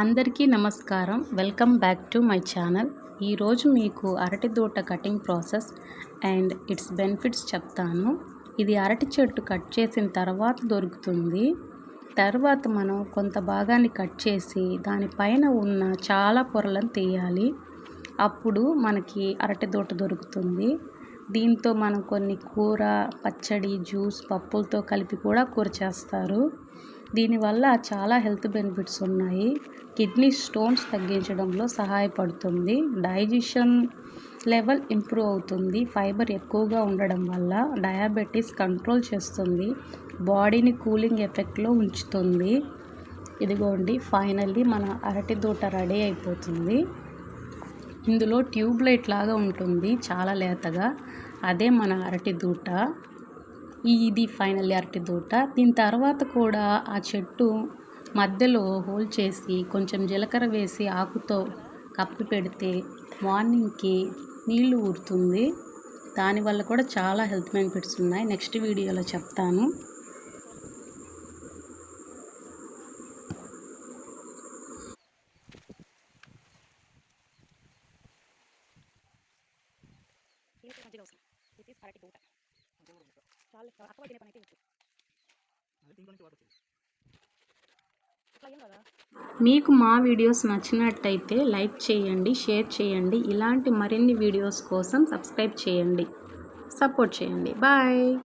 అందరికీ నమస్కారం. Welcome back to my channel. ఈరోజు మీకు అరటి దూట cutting process and its benefits చెప్తాను. ఇది అరటి చెట్టు కట్ చేసిన తర్వాత దొరుకుతుంది. తర్వాత మనం కొంత భాగాన్ని కట్ చేసి దానిపైన ఉన్న చాలా పొరలను తీయాలి. అప్పుడు మనకి అరటి దూట దొరుకుతుంది. దీంతో మనం కొన్ని కూర, పచ్చడి, జ్యూస్, పప్పులతో కలిపి కూడా కూర చేస్తారు. దీనివల్ల చాలా హెల్త్ బెనిఫిట్స్ ఉన్నాయి. కిడ్నీ స్టోన్స్ తగ్గించడంలో సహాయపడుతుంది. డైజెషన్ లెవెల్ ఇంప్రూవ్ అవుతుంది. ఫైబర్ ఎక్కువగా ఉండడం వల్ల డయాబెటీస్ కంట్రోల్ చేస్తుంది. బాడీని కూలింగ్ ఎఫెక్ట్లో ఉంచుతుంది. ఇదిగోండి, ఫైనల్లీ మన అరటి దూట రెడీ అయిపోతుంది. ఇందులో ట్యూబ్ లైట్ లాగా ఉంటుంది, చాలా లేతగా. అదే మన అరటి దూట. ఇది ఫైనల్లీ అరటి దూట. దీని తర్వాత కూడా ఆ చెట్టు మధ్యలో హోల్ చేసి కొంచెం జీలకర్ర వేసి ఆకుతో కప్పి పెడితే మార్నింగ్కి నీళ్లు ఊరుతుంది. దానివల్ల కూడా చాలా హెల్త్ బెనిఫిట్స్ ఉన్నాయి. నెక్స్ట్ వీడియోలో చెప్తాను. మీకు మా వీడియోస్ నచ్చినట్టయితే లైక్ చేయండి, షేర్ చేయండి. ఇలాంటి మరిన్ని వీడియోస్ కోసం సబ్స్క్రైబ్ చేయండి, సపోర్ట్ చేయండి. బాయ్.